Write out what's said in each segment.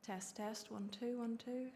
Test, test, 1 2 1 2.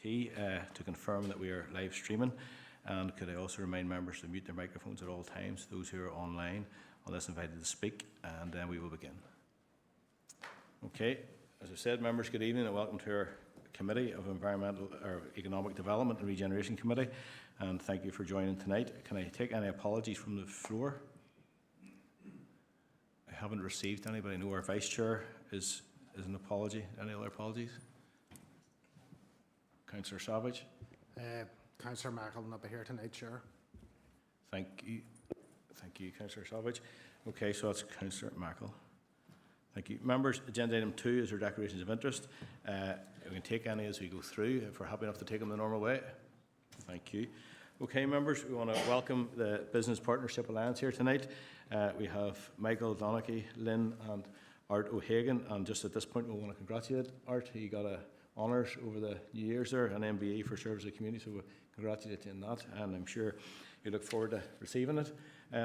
key to confirm that we are live streaming. And could I also remind members to mute their microphones at all times, those who are online, unless invited to speak, and then we will begin. Okay, as I said, members, good evening and welcome to our Committee of Environmental or Economic Development and Regeneration Committee, and thank you for joining tonight. Can I take any apologies from the floor? I haven't received any, but I know our Vice Chair is an apology. Any other apologies? Councillor Savage? Councillor Markle will not be here tonight, Chair. Thank you. Thank you, Councillor Savage. Okay, so that's Councillor Markle. Thank you. Members, agenda item 2 is our declarations of interest. We can take any as we go through, if we're happy enough to take them the normal way. Thank you. Okay, members, we want to welcome the Business Partnership Alliance here tonight. We have Michael Donachie, Lynn and Art O'Hagan, and just at this point we want to congratulate Art. He got honours over the New Year's there, an MBE for service to the community, so we congratulate you on that, and I'm sure you look forward to receiving it.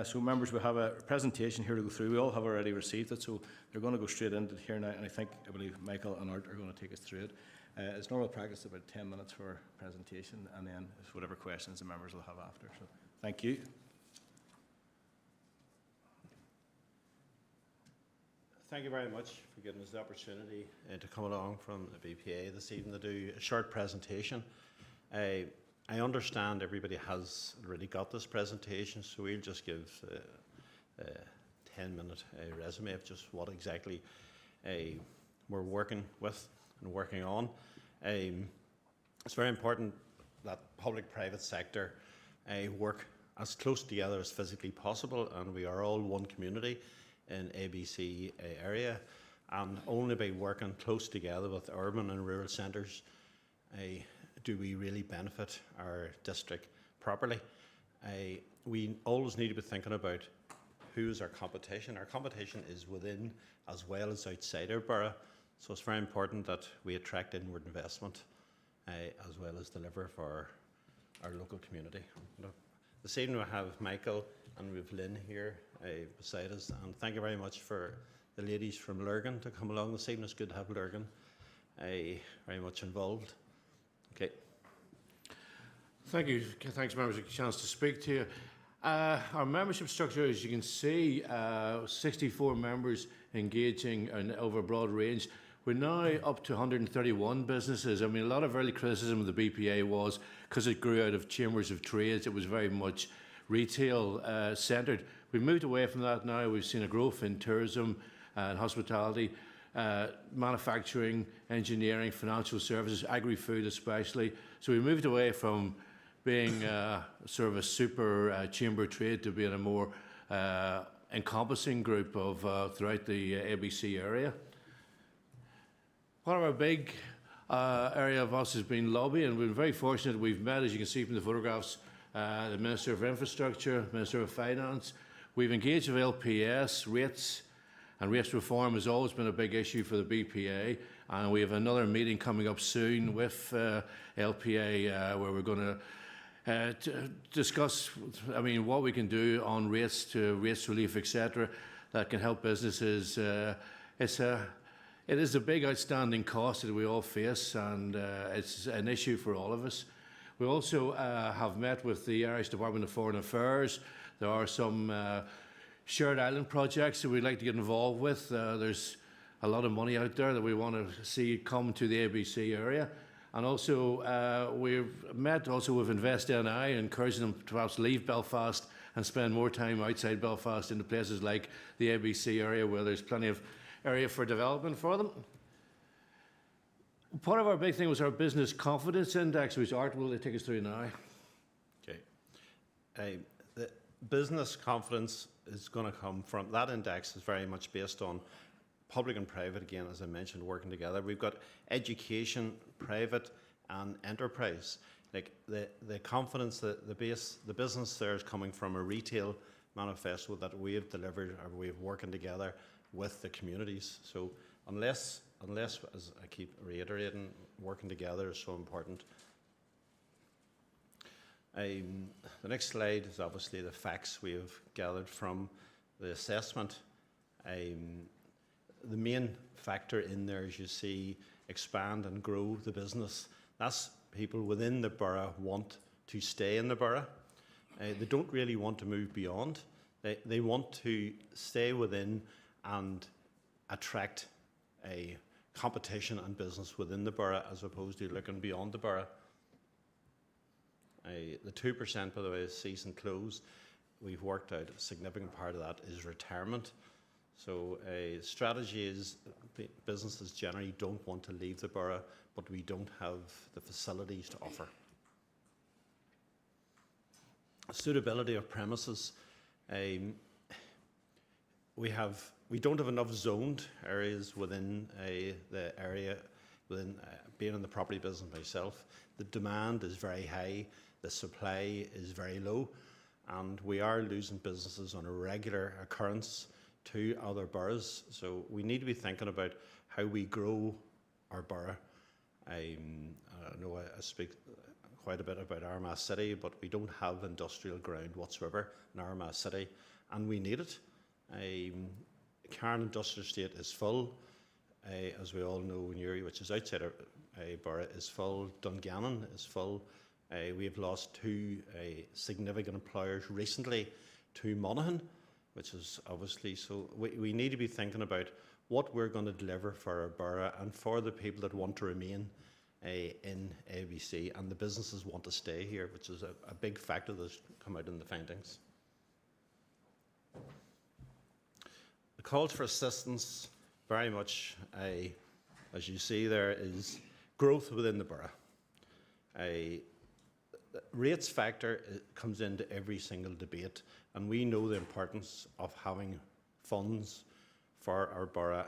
So members, we have a presentation here to go through. We all have already received it, so they're going to go straight into it here now, and I believe Michael and Art are going to take us through it. It's normal practice about 10 minutes for presentation, and then whatever questions the members will have after. So thank you. Thank you very much for giving us the opportunity to come along from the BPA this evening to do a short presentation. I understand everybody has already got this presentation, so we'll just give a 10-minute resume of just what exactly we're working with and working on. It's very important that public-private sector work as close together as physically possible, and we are all one community in ABC area, and only by working close together with urban and rural centres do we really benefit our district properly. We always need to be thinking about who is our competition. Our competition is within as well as outside our borough, so it's very important that we attract inward investment as well as deliver for our local community. This evening we have Michael and we have Lynn here beside us, and thank you very much for the ladies from Lurgan to come along this evening. It's good to have Lurgan very much involved. Okay. Thank you. Thanks, members, for the chance to speak to you. Our membership structure, as you can see, 64 members engaging over a broad range. We're now up to 131 businesses. I mean, a lot of early criticism of the BPA was because it grew out of chambers of trades, it was very much retail centred. We've moved away from that now. We've seen a growth in tourism and hospitality, manufacturing, engineering, financial services, agri-food especially. So we moved away from being sort of a super chamber trade to being a more encompassing group of throughout the ABC area. One of our big area of us has been lobbying. We've been very fortunate. We've met, as you can see from the photographs, the Minister of Infrastructure, Minister of Finance. We've engaged with LPS. Rates and rates reform has always been a big issue for the BPA, and we have another meeting coming up soon with LPA where we're going to discuss, what we can do on rates to rates relief, etc., that can help businesses. It is a big outstanding cost that we all face, and it's an issue for all of us. We also have met with the Irish Department of Foreign Affairs. There are some shared island projects that we'd like to get involved with. There's a lot of money out there that we want to see come to the ABC area. And also we've met also with InvestNI, encouraging them to perhaps leave Belfast and spend more time outside Belfast into places like the ABC area where there's plenty of area for development for them. Part of our big thing was our Business Confidence Index, which Art will take us through now. Okay. The business confidence is going to come from, that index is very much based on public and private, again, as I mentioned, working together. We've got education, private and enterprise. Like the confidence, the business there is coming from a retail manifesto that we have delivered, or we have working together with the communities. So unless, as I keep reiterating, working together is so important. The next slide is obviously the facts we have gathered from the assessment. The main factor in there, as you see, expand and grow the business. That's people within the borough want to stay in the borough. They don't really want to move beyond. They want to stay within and attract a competition and business within the borough as opposed to looking beyond the borough. The 2%, by the way, is season close. We've worked out a significant part of that is retirement. So a strategy is businesses generally don't want to leave the borough, but we don't have the facilities to offer. Suitability of premises. We don't have enough zoned areas within the area, within being in the property business myself. The demand is very high, the supply is very low, and we are losing businesses on a regular occurrence to other boroughs. So we need to be thinking about how we grow our borough. I know I speak quite a bit about Armagh City, but we don't have industrial ground whatsoever in Armagh City, and we need it. Cairn Industrial Estate is full, as we all know, Newry, which is outside our borough, is full. Dungannon is full. We have lost two significant employers recently to Monaghan, which is obviously, so we need to be thinking about what we're going to deliver for our borough and for the people that want to remain in ABC, and the businesses want to stay here, which is a big factor that's come out in the findings. The calls for assistance, very much, as you see there, is growth within the borough. The rates factor comes into every single debate, and we know the importance of having funds for our borough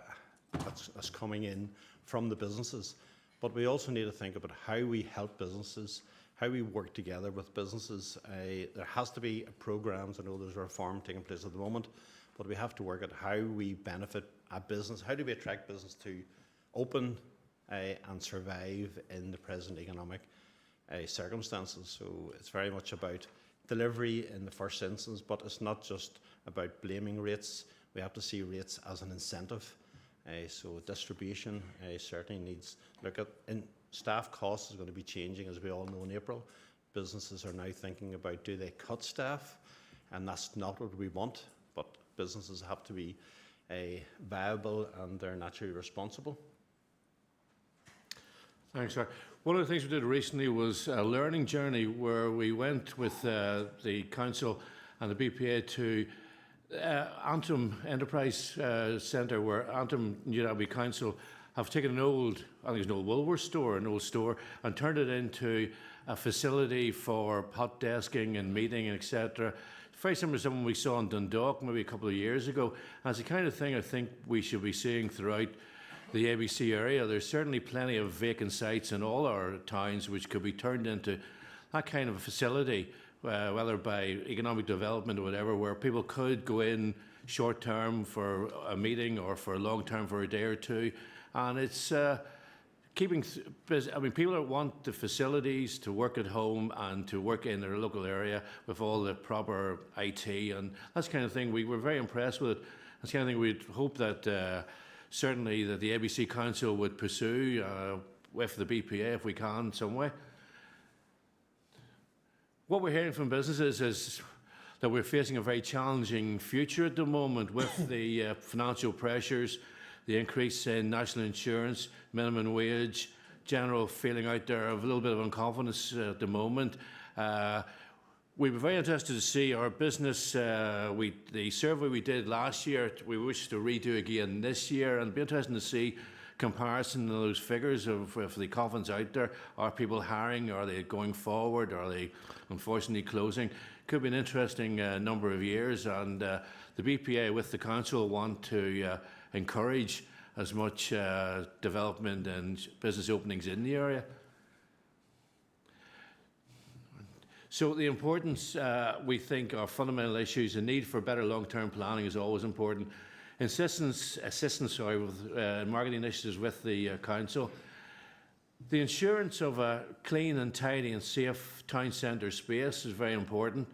that's coming in from the businesses. But we also need to think about how we help businesses, how we work together with businesses. There has to be programs. I know there's a reform taking place at the moment, but we have to work at how we benefit a business. How do we attract business to open and survive in the present economic circumstances? So it's very much about delivery in the first instance, but it's not just about blaming rates. We have to see rates as an incentive. So distribution certainly needs look at. In staff costs is going to be changing, as we all know, in April. Businesses are now thinking about, do they cut staff? And that's not what we want, but businesses have to be viable and they're naturally responsible. Thanks, sir. One of the things we did recently was a learning journey where we went with the council and the BPA to Antrim Enterprise Centre, where Antrim New Abbey Council have taken an old, I think it's an old Woolworths store, an old store, and turned it into a facility for hot desking and meeting, etc. Very similar to something we saw in Dundalk maybe a couple of years ago. And it's the kind of thing I think we should be seeing throughout the ABC area. There's certainly plenty of vacant sites in all our towns which could be turned into that kind of a facility, whether by economic development or whatever, where people could go in short term for a meeting or for long term for a day or two. And it's keeping busy. I mean, people that want the facilities to work at home and to work in their local area with all the proper IT, and that's the kind of thing we were very impressed with it. That's the kind of thing we'd hope that certainly that the ABC Council would pursue with the BPA if we can some way. What we're hearing from businesses is that we're facing a very challenging future at the moment with the financial pressures, the increase in national insurance, minimum wage, general feeling out there of a little bit of unconfidence at the moment. We'd be very interested to see our business, the survey we did last year, we wish to redo again this year, and it'd be interesting to see comparison of those figures of the confidence out there. Are people hiring? Are they going forward? Are they unfortunately closing? Could be an interesting number of years, and the BPA with the council want to encourage as much development and business openings in the area. So the importance, we think, are fundamental issues. The need for better long-term planning is always important. Assistance with marketing initiatives with the council. The insurance of a clean and tidy and safe town centre space is very important.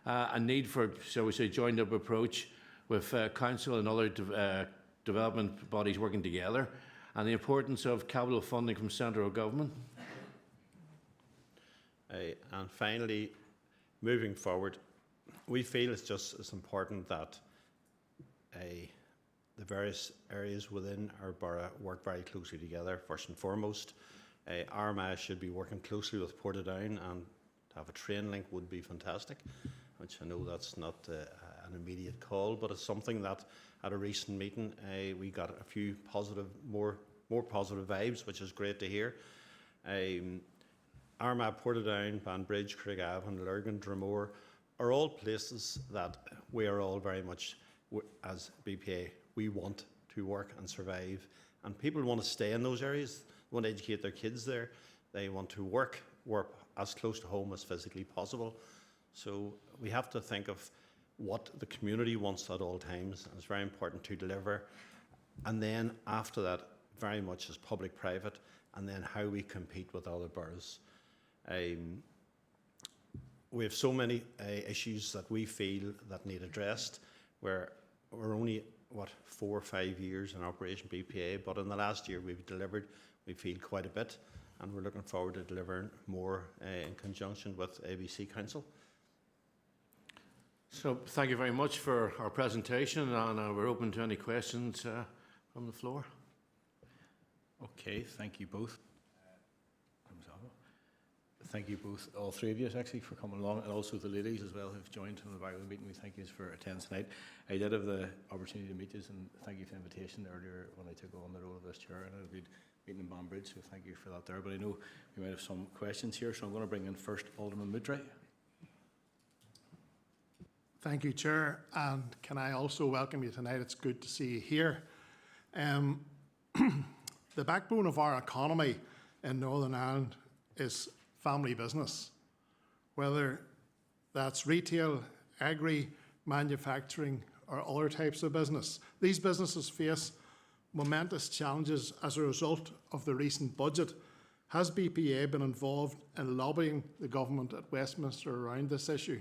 A need for, shall we say, joined-up approach with council and other development bodies working together, and the importance of capital funding from central government. And finally, moving forward, we feel it's just as important that the various areas within our borough work very closely together. First and foremost, Armagh should be working closely with Portadown, and to have a train link would be fantastic, which I know that's not an immediate call, but it's something that at a recent meeting we got a few positive, more positive vibes, which is great to hear. Armagh, Portadown, Banbridge, Craigavon, Lurgan, Dromore are all places that we are all very much, as BPA, we want to work and survive. And people want to stay in those areas, want to educate their kids there. They want to work as close to home as physically possible. So we have to think of what the community wants at all times. And it's very important to deliver. And then after that, very much as public-private, and then how we compete with other boroughs. We have so many issues that we feel that need addressed. We're only, 4 or 5 years in Operation BPA, but in the last year we've delivered, we feel, quite a bit, and we're looking forward to delivering more in conjunction with ABC Council. So thank you very much for our presentation, and we're open to any questions from the floor. Okay, thank you both. Thank you both, all three of you actually, for coming along, and also the ladies as well who've joined from the back of the meeting. We thank you for attending tonight. I did have the opportunity to meet you, and thank you for the invitation earlier when I took on the role of this chair, and I'll be meeting in Banbridge, so thank you for that there. But I know we might have some questions here, so I'm going to bring in first Alderman Moodray. Thank you, Chair, and can I also welcome you tonight? It's good to see you here. The backbone of our economy in Northern Ireland is family business, whether that's retail, agri, manufacturing, or other types of business. These businesses face momentous challenges as a result of the recent budget. Has BPA been involved in lobbying the government at Westminster around this issue?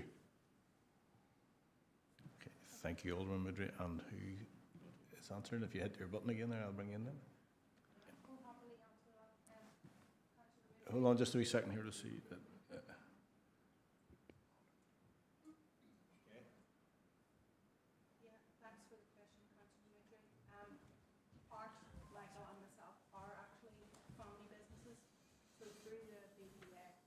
Okay, thank you, Alderman Moodray. And who is answering? If you hit your button again there, I'll bring you in then. Hold on just a wee second here to see. Thanks for the question, Councillor Moodray. Art, Michael and myself are actually family businesses, so through the BPA.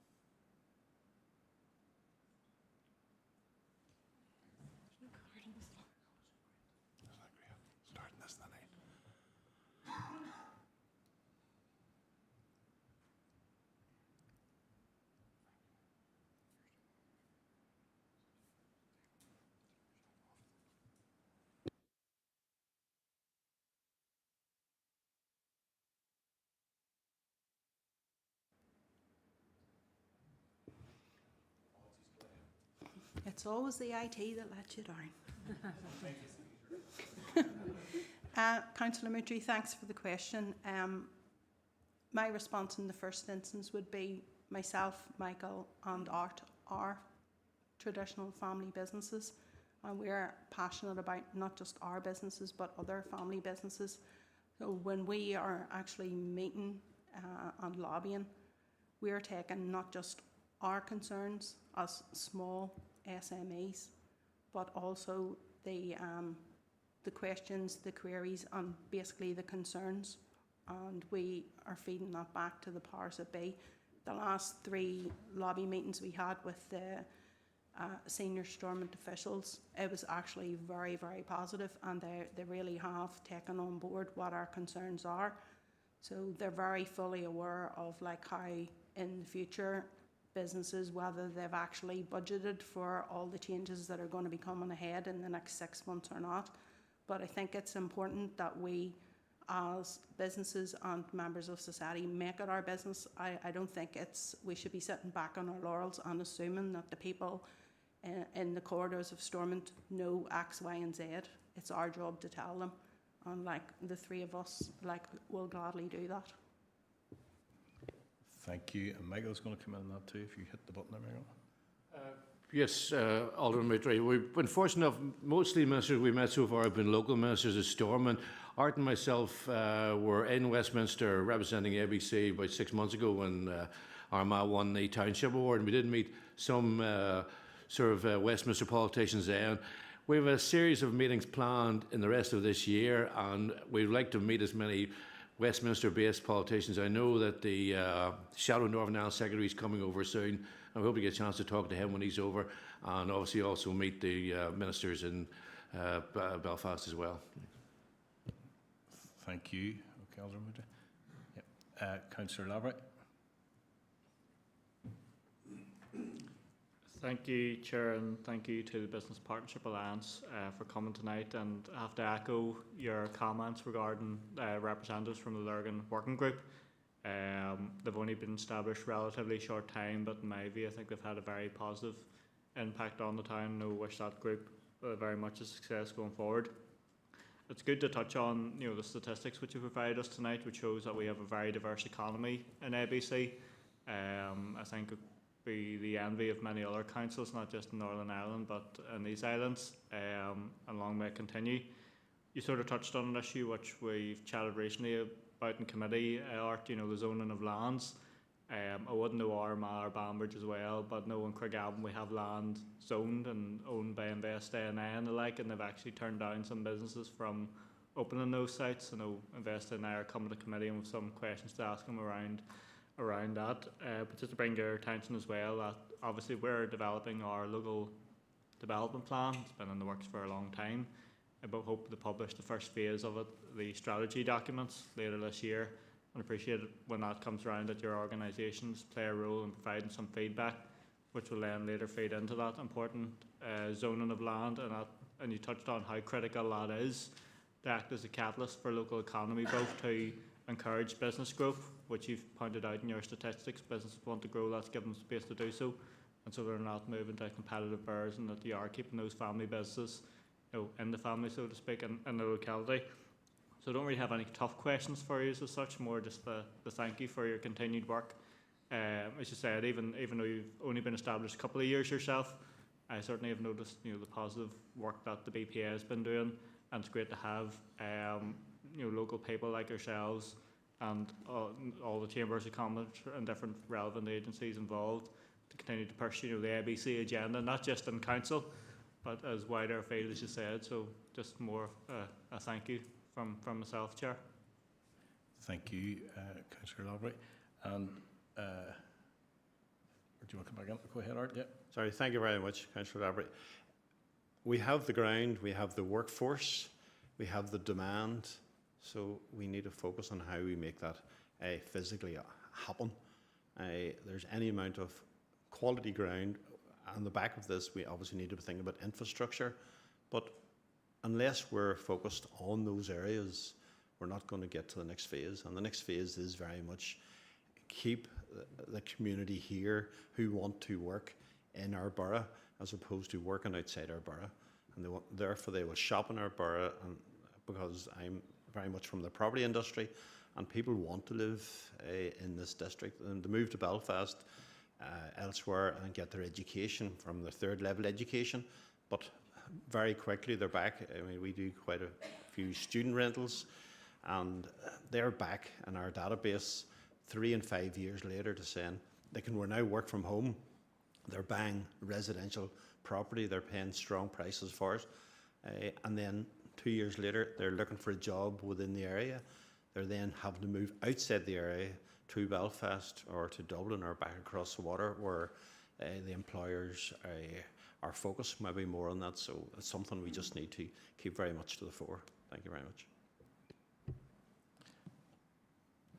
Starting this tonight. It's always the IT that lets you down. Councillor Moodray, thanks for the question. My response in the first instance would be myself, Michael and Art are traditional family businesses, and we're passionate about not just our businesses but other family businesses. So when we are actually meeting and lobbying, we're taking not just our concerns as small SMEs, but also the questions, the queries, and basically the concerns, and we are feeding that back to the powers that be. The last 3 lobby meetings we had with the senior Stormont officials, it was actually very, very positive, and they really have taken on board what our concerns are. So they're very fully aware of how in the future businesses, whether they've actually budgeted for all the changes that are going to be coming ahead in the next 6 months or not. But I think it's important that we, as businesses and members of society, make it our business. I don't think we should be sitting back on our laurels and assuming that the people in the corridors of Stormont know X, Y and Z. It's our job to tell them, and the 3 of us will gladly do that. Thank you. And Michael's going to come in on that too, if you hit the button there, Michael. Yes, Alderman Moodray. We've been fortunate enough, mostly ministers we met so far have been local ministers of Stormont. Art and myself were in Westminster representing ABC about 6 months ago when Armagh won the Township Award, and we did meet some Westminster politicians then. We have a series of meetings planned in the rest of this year, and we'd like to meet as many Westminster-based politicians. I know that the Shadow Northern Ireland Secretary is coming over soon. I hope to get a chance to talk to him when he's over, and obviously also meet the ministers in Belfast as well. Thank you. Okay, Alderman Mudry. Yep. Councillor Labright. Thank you, Chair, and thank you to the Business Partnership Alliance for coming tonight. And I have to echo your comments regarding representatives from the Lurgan Working Group. They've only been established relatively short time, but in my view, I think they've had a very positive impact on the town. I wish that group very much a success going forward. It's good to touch on the statistics which you provided us tonight, which shows that we have a very diverse economy in ABC. I think be the envy of many other councils, not just in Northern Ireland, but in these islands, and long may it continue. You sort of touched on an issue which we've chatted recently about in committee, Art, the zoning of lands. I wouldn't know Armagh or Banbridge as well, but no, in Craigavon we have land zoned and owned by Invest A&I and the like, and they've actually turned down some businesses from opening those sites. I know Invest A&I are coming to committee and with some questions to ask them around that, but just to bring your attention as well that obviously we're developing our local development plan. It's been in the works for a long time, but hope to publish the first phase of it, the strategy documents, later this year, and appreciate it when that comes around that your organisations play a role in providing some feedback which will then later feed into that important zoning of land, and you touched on how critical that is to act as a catalyst for local economy, both to encourage business growth, which you've pointed out in your statistics. Businesses want to grow, that's given them space to do so, and so they're not moving to competitive bars, and that you are keeping those family businesses in the family, so to speak, in the locality. So I don't really have any tough questions for you as such, more just the thank you for your continued work. As you said, even though you've only been established a couple of years yourself, I certainly have noticed the positive work that the BPA has been doing, and it's great to have local people like yourselves and all the chambers of commerce and different relevant agencies involved to continue to pursue the ABC agenda, not just in council, but as wider a field, as you said. So just more a thank you from myself, Chair. Thank you, Councillor Labright. And do you want to come back in? Go ahead, Art. Yeah. Sorry, thank you very much, Councillor Labright. We have the ground, we have the workforce, we have the demand, so we need to focus on how we make that physically happen. There's any amount of quality ground. On the back of this, we obviously need to think about infrastructure, but unless we're focused on those areas, we're not going to get to the next phase. And the next phase is very much keep the community here who want to work in our borough as opposed to working outside our borough. And therefore they will shop in our borough, and because I'm very much from the property industry and people want to live in this district, and to move to Belfast elsewhere and get their education from their third level education, but very quickly they're back. I mean, we do quite a few student rentals, and they're back in our database 3 and 5 years later to saying they can now work from home. They're buying residential property, they're paying strong prices for it, and then 2 years later they're looking for a job within the area. They're then having to move outside the area to Belfast or to Dublin or back across the water, where the employers are focused maybe more on that. So it's something we just need to keep very much to the fore. Thank you very much.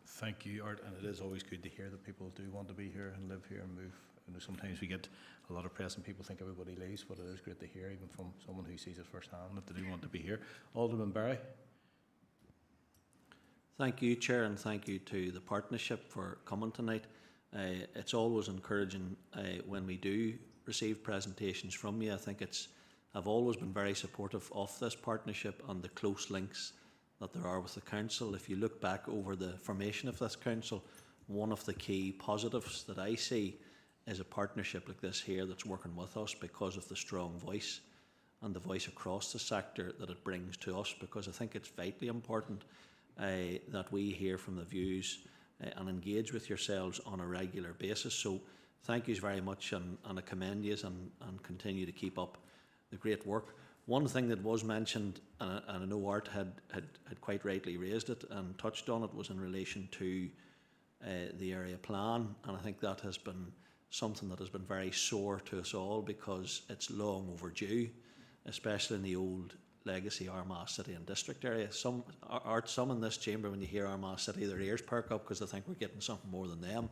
Thank you, Art. And it is always good to hear that people do want to be here and live here and move. Sometimes we get a lot of press and people think everybody leaves, but it is great to hear, even from someone who sees it firsthand, that they do want to be here. Alderman Barry. Thank you, Chair, and thank you to the partnership for coming tonight. It's always encouraging when we do receive presentations from you. I think I've always been very supportive of this partnership and the close links that there are with the council. If you look back over the formation of this council, one of the key positives that I see is a partnership like this here that's working with us because of the strong voice and the voice across the sector that it brings to us, because I think it's vitally important that we hear from the views and engage with yourselves on a regular basis. So thank you very much, and I commend you and continue to keep up the great work. One thing that was mentioned, and I know Art had quite rightly raised it and touched on it, was in relation to the area plan, and I think that has been something that has been very sore to us all, because it's long overdue, especially in the old legacy Armagh City and District area. Some in this chamber, when you hear Armagh City, their ears perk up because they think we're getting something more than them.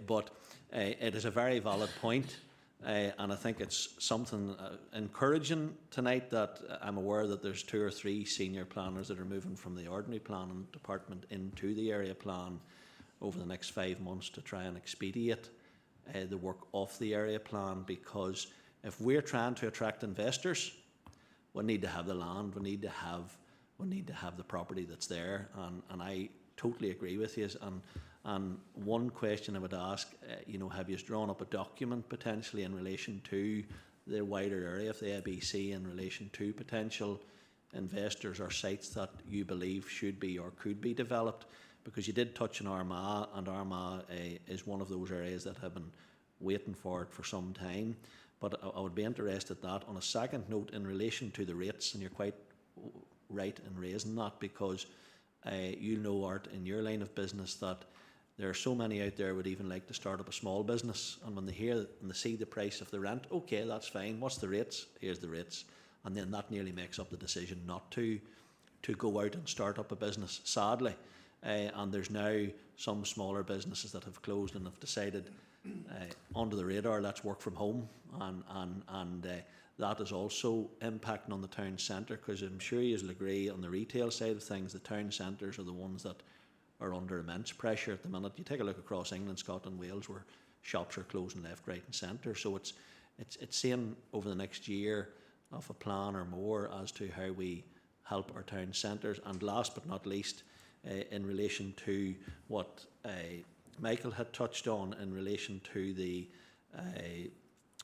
But it is a very valid point, and I think it's something encouraging tonight that I'm aware that there's 2 or 3 senior planners that are moving from the ordinary planning department into the area plan over the next 5 months to try and expedite the work of the area plan, because if we're trying to attract investors, we need to have the land, we need to have the property that's there, and I totally agree with you. And one question I would ask, have you drawn up a document potentially in relation to the wider area of the ABC in relation to potential investors or sites that you believe should be or could be developed? Because you did touch on Armagh, and Armagh is one of those areas that have been waiting for it for some time. But I would be interested that, on a second note, in relation to the rates, and you're quite right in raising that, because you know, Art, in your line of business, that there are so many out there who would even like to start up a small business, and when they hear and they see the price of the rent, okay, that's fine, what's the rates? Here's the rates. And then that nearly makes up the decision not to go out and start up a business, sadly. And there's now some smaller businesses that have closed and have decided, under the radar, let's work from home, and that is also impacting on the town centre, because I'm sure you'll agree, on the retail side of things, the town centres are the ones that are under immense pressure at the minute. You take a look across England, Scotland, Wales, where shops are closing left, right and centre. So it's seeing over the next year of a plan or more as to how we help our town centres. And last but not least, in relation to what Michael had touched on in relation to the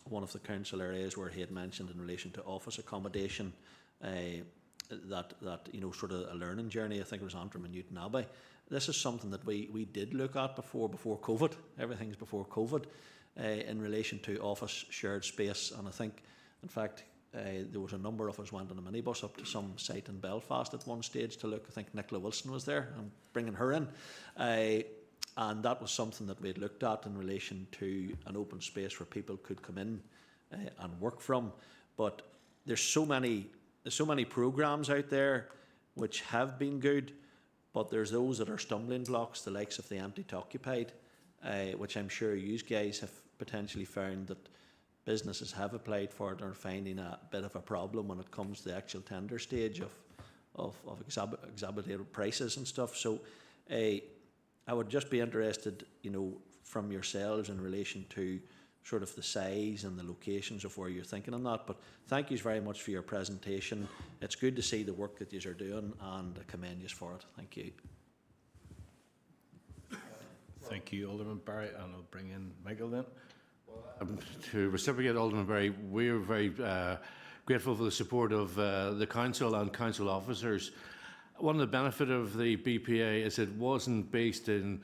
one of the council areas where he had mentioned in relation to office accommodation, that sort of a learning journey. I think it was Antrim and Newton Abbey. This is something that we did look at before COVID. Everything's before COVID, in relation to office shared space. And I think, in fact, there was a number of us went on a minibus up to some site in Belfast at one stage to look. I think Nicola Wilson was there, and bringing her in. And that was something that we had looked at in relation to an open space where people could come in and work from. But there's so many programmes out there which have been good, but there's those that are stumbling blocks, the likes of the empty to occupied, which I'm sure you guys have potentially found that businesses have applied for it and are finding a bit of a problem when it comes to the actual tender stage of exorbitant prices and stuff. So I would just be interested, from yourselves in relation to sort of the size and the locations of where you're thinking on that. But thank you very much for your presentation. It's good to see the work that you are doing, and I commend you for it. Thank you. Thank you, Alderman Barry, and I'll bring in Michael then. To reciprocate Alderman Barry, we're very grateful for the support of the council and council officers. One of the benefits of the BPA is it wasn't based in,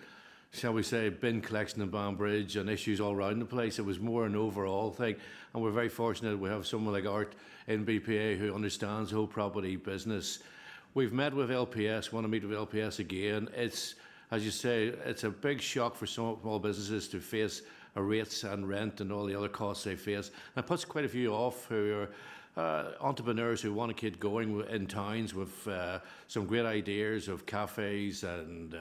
shall we say, bin collection in Banbridge and issues all around the place. It was more an overall thing, and we're very fortunate we have someone like Art in BPA who understands the whole property business. We've met with LPS, want to meet with LPS again. It's, as you say, it's a big shock for some small businesses to face rates and rent and all the other costs they face. And it puts quite a few off who are entrepreneurs who want to get going in towns with some great ideas of cafes and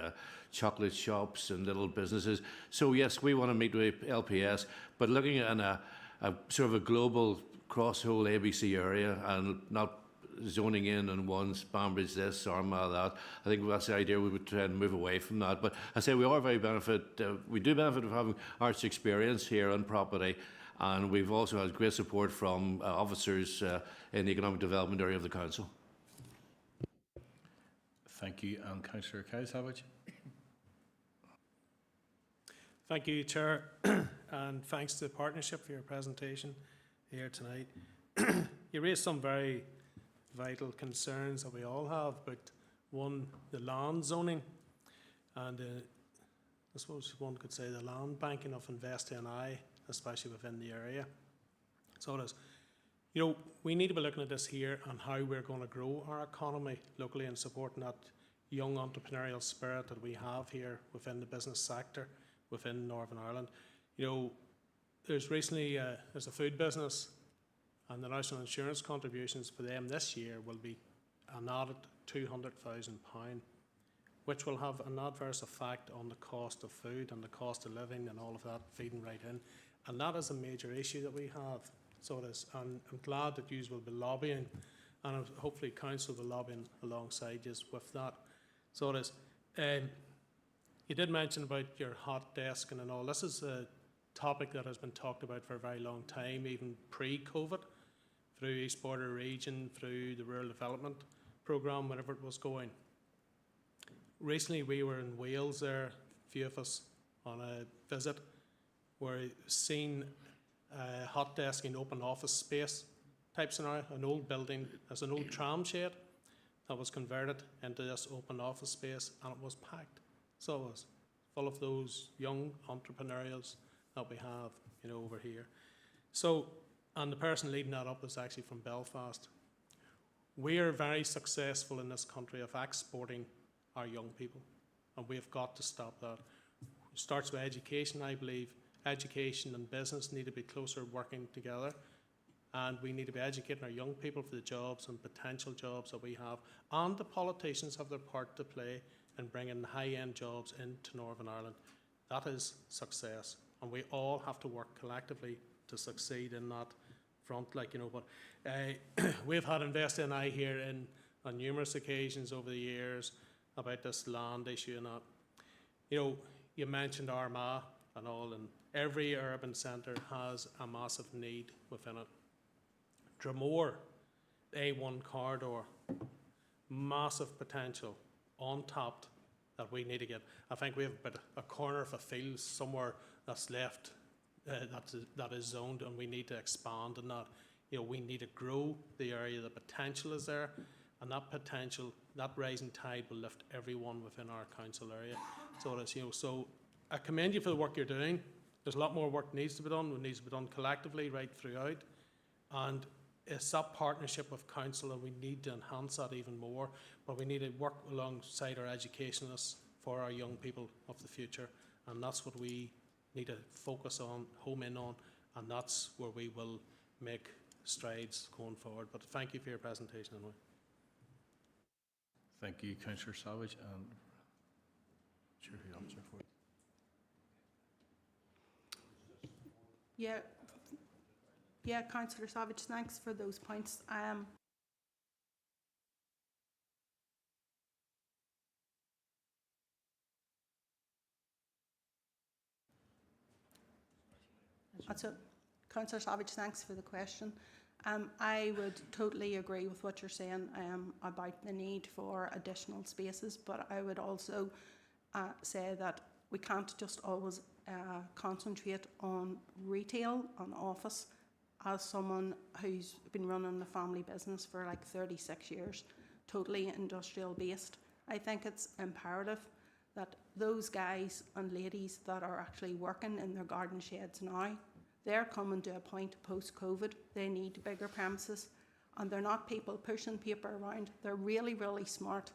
chocolate shops and little businesses. So yes, we want to meet with LPS, but looking at a sort of a global cross-whole ABC area and not zoning in on one's Banbridge this, Armagh that. I think that's the idea. We would try and move away from that. But I say we are very we do benefit of having Art's experience here on property, and we've also had great support from officers in the economic development area of the council. Thank you, and Councillor Savage. Thank you, Chair, and thanks to the partnership for your presentation here tonight. you raised some very vital concerns that we all have, but one, the land zoning, and I suppose one could say the land banking of InvestNI, especially within the area. So it is. You know, we need to be looking at this here and how we're going to grow our economy locally and supporting that young entrepreneurial spirit that we have here within the business sector within Northern Ireland. You know, there's recently there's a food business, and the national insurance contributions for them this year will be an added £200,000, which will have an adverse effect on the cost of food and the cost of living and all of that feeding right in. And that is a major issue that we have. So it is, and I'm glad that you will be lobbying, and hopefully council will lobby alongside you with that. So it is. You did mention about your hot desking and all. This is a topic that has been talked about for a very long time, even pre-COVID, through East Border Region, through the Rural Development Programme, whenever it was going. Recently we were in Wales there, a few of us, on a visit, where we seen hot desking open office space type scenario, an old building, as an old tram shed that was converted into this open office space, and it was packed. So it was full of those young entrepreneurials that we have, you know, over here. So, and the person leading that up is actually from Belfast. We are very successful in this country of exporting our young people, and we've got to stop that. It starts with education, I believe. Education and business need to be closer working together, and we need to be educating our young people for the jobs and potential jobs that we have, and the politicians have their part to play in bringing high-end jobs into Northern Ireland. That is success, and we all have to work collectively to succeed in that front, like, you know. But we've had InvestNI here on numerous occasions over the years about this land issue and that. You know, you mentioned Armagh and all, and every urban centre has a massive need within it. Dromore, A1 corridor, massive potential, untapped, that we need to get. I think we have a corner of a field somewhere that's left, that is zoned, and we need to expand on that. You know, we need to grow the area. The potential is there, and that potential, that rising tide will lift everyone within our council area. So it is, you know. So I commend you for the work you're doing. There's a lot more work needs to be done. It needs to be done collectively right throughout, and it's that partnership with council, and we need to enhance that even more. But we need to work alongside our educationists for our young people of the future, and that's what we need to focus on, home in on, and that's where we will make strides going forward. But thank you for your presentation anyway. Thank you, Councillor Savage, and sure who answer for it. Yeah, Councillor Savage, thanks for those points. That's it. Councillor Savage, thanks for the question. I would totally agree with what you're saying about the need for additional spaces, but I would also say that we can't just always concentrate on retail, on office. As someone who's been running the family business for like 36 years, totally industrial based, I think it's imperative that those guys and ladies that are actually working in their garden sheds now, they're coming to a point post-COVID, they need bigger premises, and they're not people pushing paper around. They're really, really smart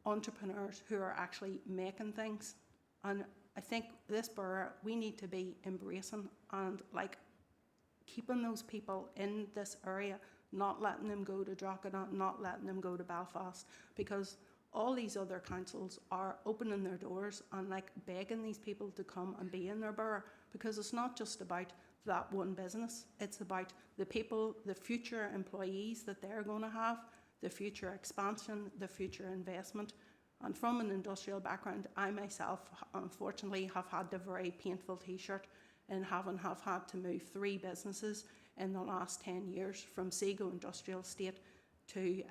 entrepreneurs who are actually making things. And I think this borough, we need to be embracing and like keeping those people in this area, not letting them go to Drogheda, not letting them go to Belfast, because all these other councils are opening their doors and like begging these people to come and be in their borough, because it's not just about that one business, it's about the people, the future employees that they're going to have, the future expansion, the future investment. And from an industrial background, I myself unfortunately have had the very painful t-shirt in having had to move 3 businesses in the last 10 years from Seago Industrial Estate to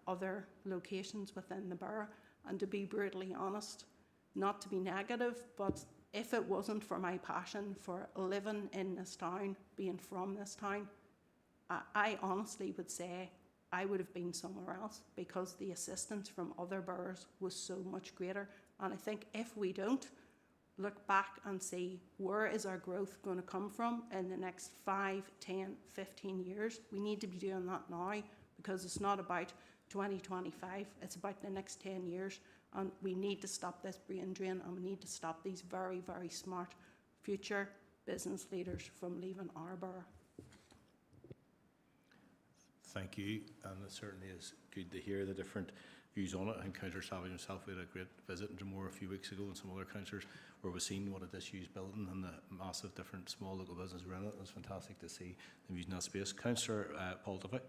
other locations within the borough. And to be brutally honest, not to be negative, but if it wasn't for my passion for living in this town, being from this town, I honestly would say I would have been somewhere else because the assistance from other boroughs was so much greater. And I think if we don't look back and see where is our growth going to come from in the next 5, 10, 15 years, we need to be doing that now, because it's not about 2025, it's about the next 10 years. And we need to stop this brain drain, and we need to stop these very, very smart future business leaders from leaving our borough. Thank you, and it certainly is good to hear the different views on it. I think Councillor Savage himself, we had a great visit in Drumore a few weeks ago, and some other councillors, where we've seen what a disused building and the massive different small local business around it. It's fantastic to see them using that space. Councillor Paul Duffy.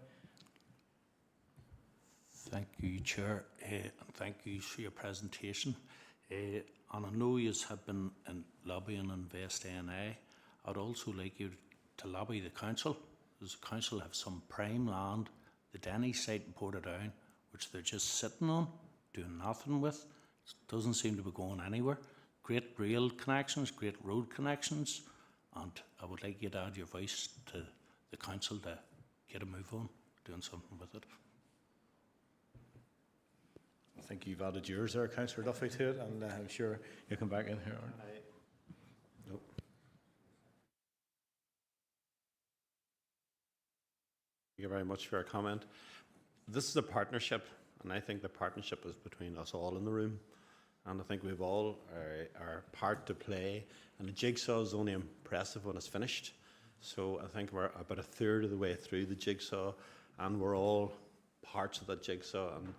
Thank you, Chair, and thank you for your presentation. And I know you have been lobbying Invest NI. I'd also like you to lobby the council, because the council have some prime land, the Denny site in Portadown, which they're just sitting on, doing nothing with. It doesn't seem to be going anywhere. Great rail connections, great road connections, and I would like you to add your voice to the council to get a move on, doing something with it. I think you've added yours there, Councillor Duffy, to it, and I'm sure you'll come back in here. Nope. Thank you very much for your comment. This is a partnership, and I think the partnership is between us all in the room. And I think we've all our part to play. And the jigsaw is only impressive when it's finished. So I think we're about a third of the way through the jigsaw, and we're all parts of that jigsaw. And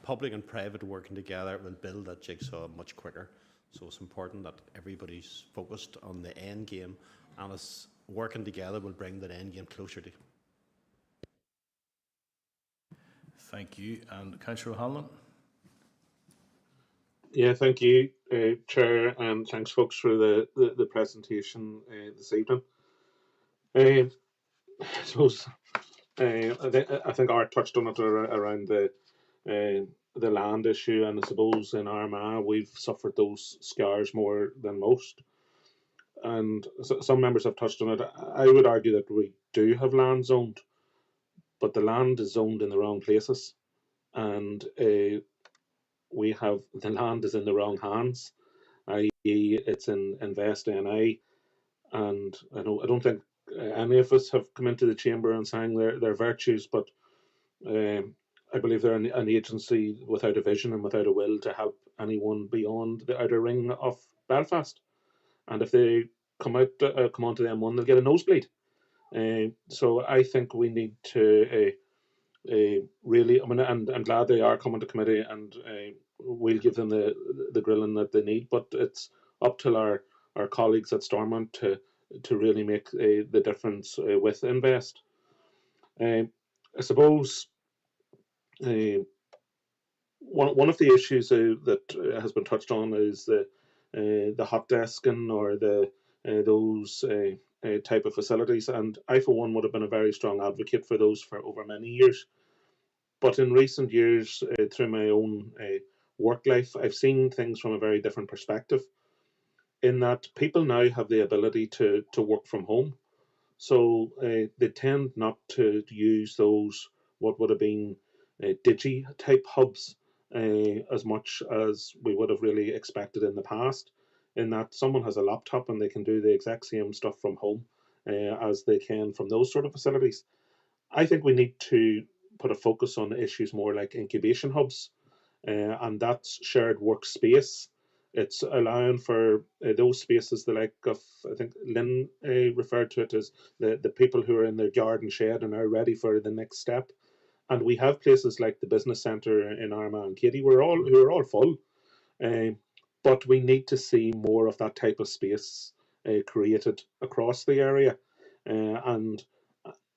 public and private working together will build that jigsaw much quicker. So it's important that everybody's focused on the end game, and us working together will bring that end game closer to. Thank you. And Councillor O'Hanlon. Yeah, thank you, Chair, and thanks, folks, for the presentation this evening. I suppose I think Art touched on it around the land issue, and I suppose in Armagh we've suffered those scars more than most. And some members have touched on it. I would argue that we do have land zoned, but the land is zoned in the wrong places, and we have the land is in the wrong hands, i.e. it's in Invest NI, and I don't think any of us have come into the chamber and sang their virtues, but I believe they're an agency without a vision and without a will to help anyone beyond the outer ring of Belfast. And if they come onto the M1, they'll get a nosebleed. So I think we need to really, I mean, and I'm glad they are coming to committee, and we'll give them the grilling that they need. But it's up to our colleagues at Stormont to really make the difference with Invest. I suppose one of the issues that has been touched on is the hot desking or those type of facilities, and I for one would have been a very strong advocate for those for over many years. But in recent years, through my own work life, I've seen things from a very different perspective, in that people now have the ability to work from home. So they tend not to use those, what would have been digi type hubs as much as we would have really expected in the past, in that someone has a laptop and they can do the exact same stuff from home as they can from those sort of facilities. I think we need to put a focus on issues more like incubation hubs, and that's shared workspace. It's allowing for those spaces, the like of, I think Lynn referred to it as the people who are in their garden shed and are ready for the next step. And we have places like the business centre in Armagh and Katie who are all full. But we need to see more of that type of space created across the area. And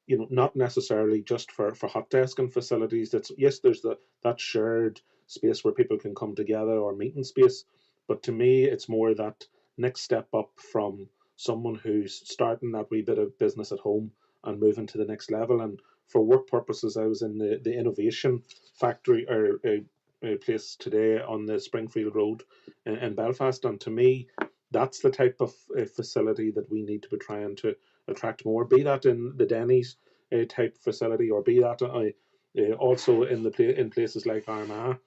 not necessarily just for hot desking facilities. Yes, there's that shared space where people can come together, or meeting space. But to me, it's more that next step up from someone who's starting that wee bit of business at home and moving to the next level. And for work purposes, I was in the innovation factory or a place today on the Springfield Road in Belfast. And to me, that's the type of facility that we need to be trying to attract more, be that in the Denny's, type facility, or be that also in in places like Armagh.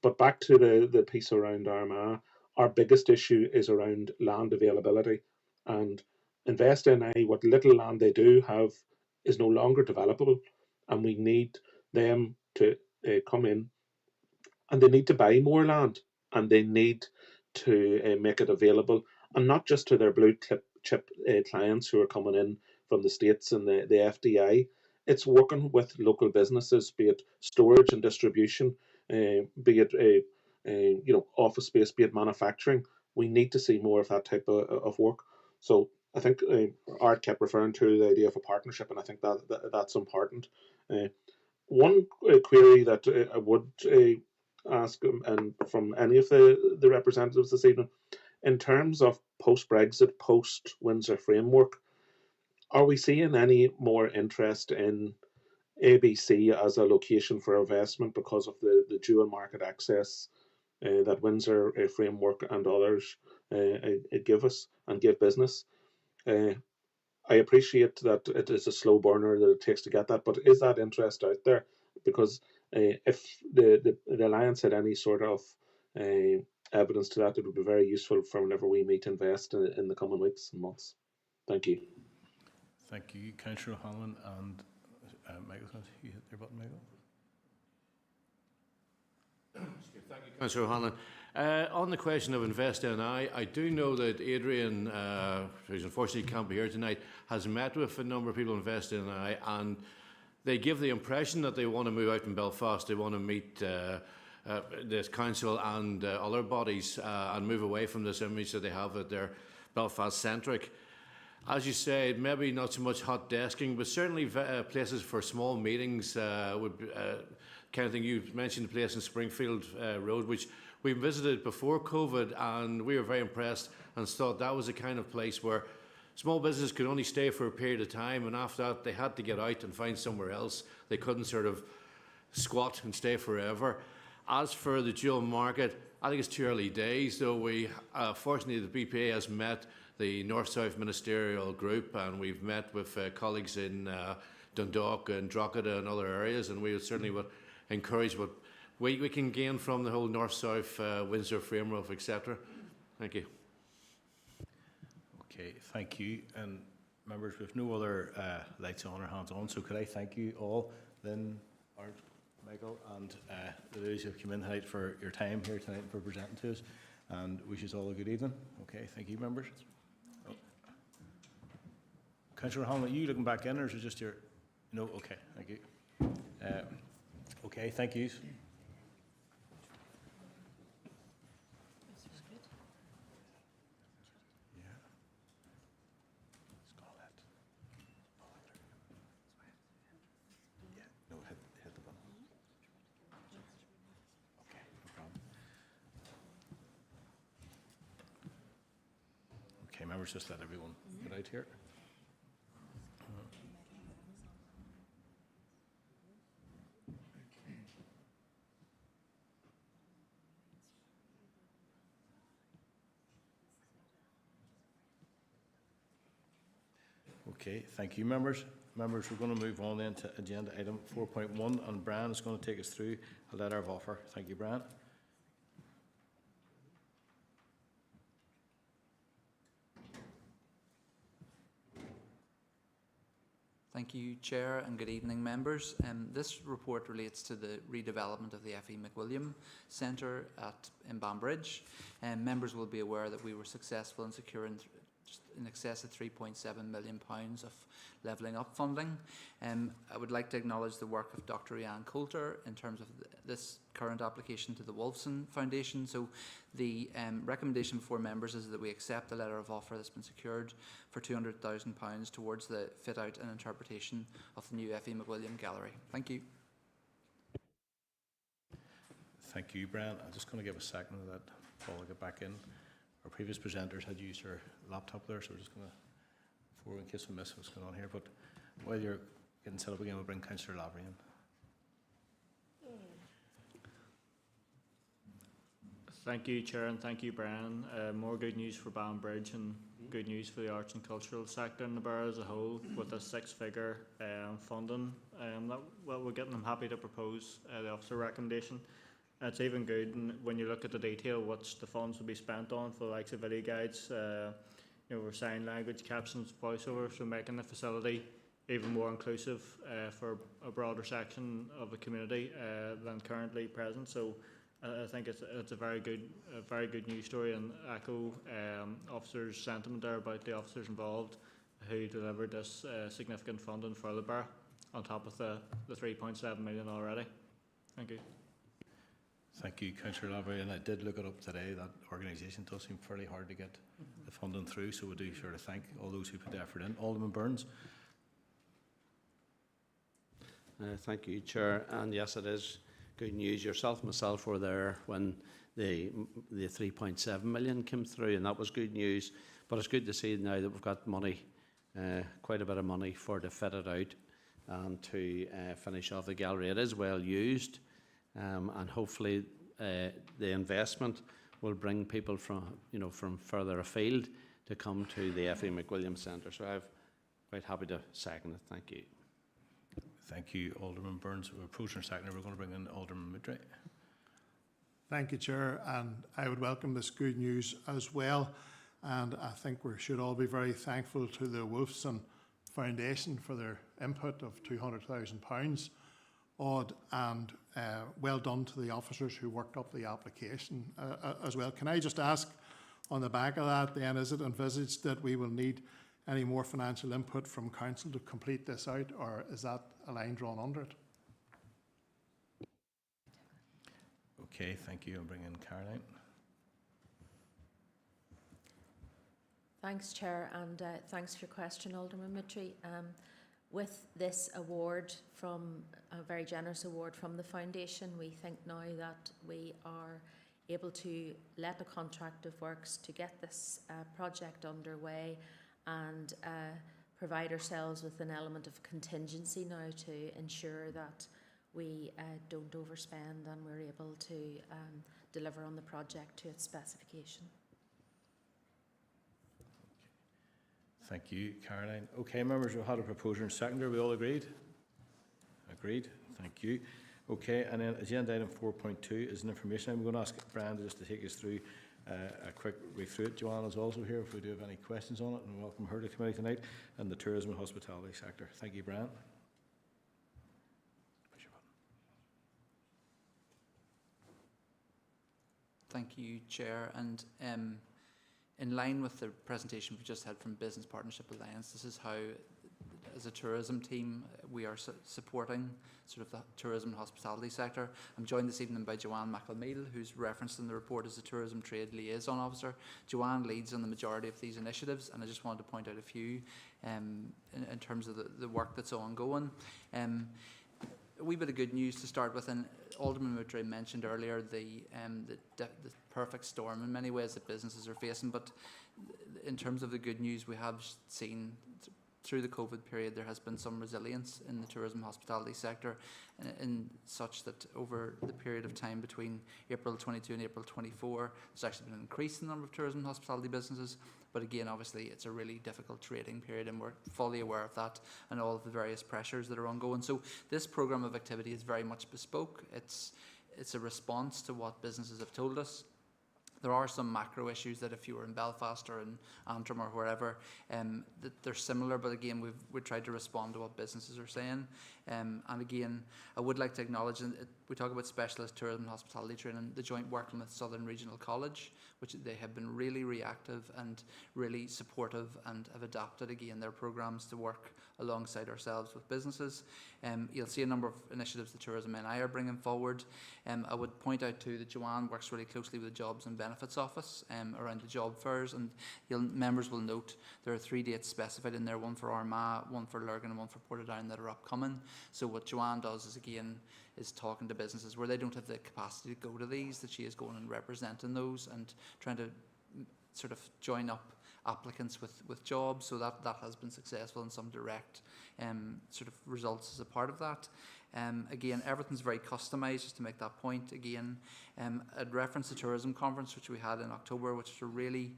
But back to the piece around Armagh, our biggest issue is around land availability, and Invest NI, what little land they do have, is no longer developable, and we need them to come in, and they need to buy more land, and they need to make it available, and not just to their blue chip clients who are coming in from the States and the FDI. It's working with local businesses, be it storage and distribution, be it office space, be it manufacturing. We need to see more of that type of work. So I think Art kept referring to the idea of a partnership, and I think that's important. One query that I would ask, and from any of the representatives this evening, in terms of post-Brexit, post-Windsor framework, are we seeing any more interest in ABC as a location for investment because of the dual market access that Windsor framework and others give us and give business? I appreciate that it is a slow burner that it takes to get that, but is that interest out there? Because if the Alliance had any sort of evidence to that, it would be very useful for whenever we meet Invest in the coming weeks and months. Thank you. Thank you, Councillor O'Hanlon. And Michael, you hit your button, Michael. Thank you, Councillor O'Hanlon. On the question of Invest NI, I do know that Adrian, who's unfortunately can't be here tonight, has met with a number of people in Invest NI, and they give the impression that they want to move out in Belfast. They want to meet this council and other bodies and move away from this image that they have that they're Belfast-centric. As you say, maybe not so much hot desking, but certainly places for small meetings would be, kind of thing. You mentioned a place in Springfield Road, which we visited before COVID, and we were very impressed and thought that was the kind of place where small businesses could only stay for a period of time, and after that they had to get out and find somewhere else. They couldn't sort of squat and stay forever. As for the dual market, I think it's too early days, though. We fortunately the BPA has met the North-South Ministerial Group, and we've met with colleagues in Dundalk and Drogheda and other areas, and we certainly would encourage what we can gain from the whole North-South Windsor framework, etc. Thank you. Okay, thank you. And members, with no other lights on or hands on, so could I thank you all, Lynn, Art, Michael, and those who have come in tonight for your time here tonight and for presenting to us, and wish us all a good evening. Okay, thank you, members. Oh. Councillor O'Hanlon, are you looking back in, or is it just your... No, okay, thank you. Okay, thank you. Okay, members, just let everyone get out here. Okay, thank you, members. Members, we're going to move on then to agenda item 4.1, and Brian is going to take us through a letter of offer. Thank you, Brian. Thank you, Chair, and good evening, members. This report relates to the redevelopment of the F.E. McWilliam Centre in Banbridge. Members will be aware that we were successful in securing in excess of £3.7 million of levelling up funding. I would like to acknowledge the work of Dr. Ian Coulter in terms of this current application to the Wolfson Foundation. So the recommendation for members is that we accept the letter of offer that's been secured for £200,000 towards the fit out and interpretation of the new F.E. McWilliam Gallery. Thank you. Thank you, Brian. I'm just going to give a second of that before I get back in. Our previous presenters had used their laptop there, so we're just going to, in case we miss what's going on here, but while you're getting set up again, we'll bring Councillor Lavery in. Thank you, Chair, and thank you, Brian. More good news for Banbridge and good news for the arts and cultural sector in the borough as a whole, with a six-figure funding that we're getting. I'm happy to propose the officer recommendation. It's even good when you look at the detail which the funds will be spent on for the likes of video guides, for sign language, captions, voiceover, so making the facility even more inclusive for a broader section of the community than currently present. So I think it's a very good news story, and echo officers' sentiment there about the officers involved who delivered this significant funding for the borough on top of the 3.7 million already. Thank you. Thank you, Councillor Lavery. And I did look it up today. That organisation does seem fairly hard to get the funding through, so we do sort of thank all those who put the effort in. Alderman Burns. Thank you, Chair. And yes, it is good news. Yourself and myself were there when the 3.7 million came through, and that was good news. But it's good to see now that we've got money, quite a bit of money to fit it out and to finish off the gallery. It is well used, and hopefully the investment will bring people from further afield to come to the F.E. McWilliam Centre. So I'm quite happy to second it. Thank you. Thank you, Alderman Burns. We're approaching second. We're going to bring in Alderman Midray. Thank you, Chair, and I would welcome this good news as well. And I think we should all be very thankful to the Wolfson Foundation for their input of £200,000 odd, and well done to the officers who worked up the application as well. Can I just ask, on the back of that then, is it envisaged that we will need any more financial input from Council to complete this out, or is that a line drawn under it? Okay, thank you. I'll bring in Caroline. Thanks, Chair, and thanks for your question, Alderman Mitry. With this award, a very generous award from the Foundation, we think now that we are able to let a contract of works to get this project underway and provide ourselves with an element of contingency now to ensure that we don't overspend and we're able to deliver on the project to its specification. Thank you, Caroline. Okay, members, we've had a proposer and seconder. We all agreed? Agreed. Thank you. Okay, and then agenda item 4.2 is an information. I'm going to ask Brian just to take us through a quick read through it. Joanne is also here if we do have any questions on it, and welcome her to committee tonight, and the tourism and hospitality sector. Thank you, Brian. Thank you, Chair. And in line with the presentation we just had from Business Partnership Alliance, this is how, as a tourism team, we are supporting sort of the tourism and hospitality sector. I'm joined this evening by Joanne McElmeal, who's referenced in the report as a Tourism Trade Liaison Officer. Joanne leads on the majority of these initiatives, and I just wanted to point out a few in terms of the work that's ongoing. A wee bit of good news to start with, and Alderman Moutray mentioned earlier the perfect storm in many ways that businesses are facing, but in terms of the good news, we have seen through the COVID period there has been some resilience in the tourism hospitality sector, in such that over the period of time between April 22 and April 24 there's actually been an increase in the number of tourism and hospitality businesses. But again, obviously it's a really difficult trading period, and we're fully aware of that and all of the various pressures that are ongoing. So this programme of activity is very much bespoke. It's a response to what businesses have told us. There are some macro issues that if you were in Belfast or in Antrim or wherever, that they're similar, but again, we've tried to respond to what businesses are saying. And again, I would like to acknowledge, and we talk about specialist tourism and hospitality training, the joint working with Southern Regional College, which they have been really reactive and really supportive and have adapted again their programmes to work alongside ourselves with businesses. You'll see a number of initiatives the Tourism NI are bringing forward. I would point out too that Joanne works really closely with the Jobs and Benefits Office around the job fairs, and members will note there are 3 dates specified in there, one for Armagh, one for Lurgan and one for Portadown that are upcoming. So what Joanne does is talking to businesses where they don't have the capacity to go to these, that she is going and representing those and trying to sort of join up applicants with jobs. So that has been successful, and some direct sort of results as a part of that. Again, everything's very customised, just to make that point. Again, I'd reference the tourism conference, which we had in October, which was a really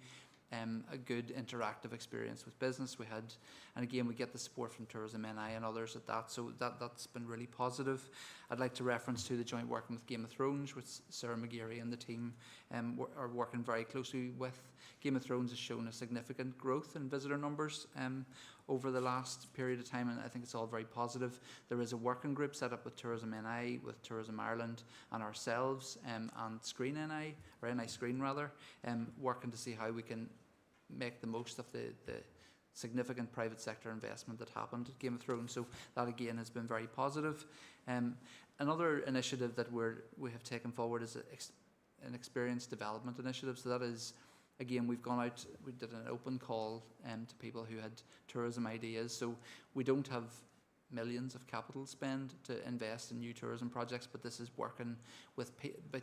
a good interactive experience with business. We had, and again, we get the support from Tourism NI and others at that, so that's been really positive. I'd like to reference to the joint working with Game of Thrones, which Sarah McGeary and the team are working very closely with. Game of Thrones has shown a significant growth in visitor numbers over the last period of time, and I think it's all very positive. There is a working group set up with Tourism NI, with Tourism Ireland and ourselves, and Screen NI, or NI Screen rather, working to see how we can make the most of the significant private sector investment that happened at Game of Thrones. So that again has been very positive. Another initiative that we have taken forward is an experience development initiative. So that is, again, we've gone out, we did an open call to people who had tourism ideas. So we don't have millions of capital spend to invest in new tourism projects, but this is working with, but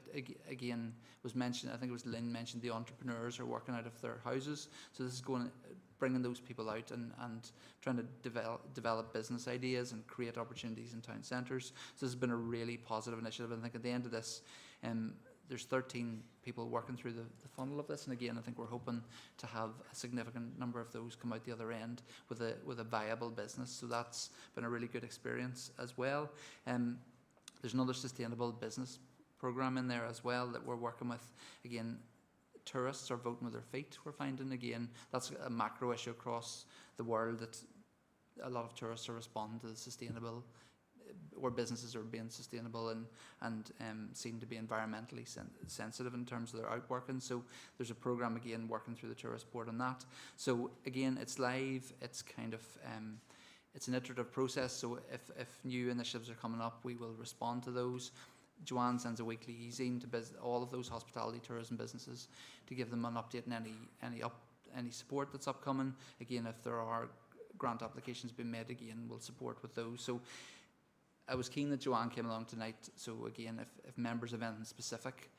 again, was mentioned, I think it was Lynn mentioned, the entrepreneurs are working out of their houses. So this is going, bringing those people out and trying to develop business ideas and create opportunities in town centres. So this has been a really positive initiative. And I think at the end of this, there's 13 people working through the funnel of this, and again, I think we're hoping to have a significant number of those come out the other end with a viable business. So that's been a really good experience as well. There's another sustainable business program in there as well that we're working with. Again, tourists are voting with their feet, we're finding. Again, that's a macro issue across the world, that a lot of tourists are responding to the sustainable, where businesses are being sustainable and seem to be environmentally sensitive in terms of their outworking. So there's a program again working through the tourist board on that. So again, it's live. It's kind of it's an iterative process. So if new initiatives are coming up, we will respond to those. Joanne sends a weekly e-zine to all of those hospitality tourism businesses to give them an update on any support that's upcoming. Again, if there are grant applications being made, again, we'll support with those. So I was keen that Joanne came along tonight. So again, if members of anything specific,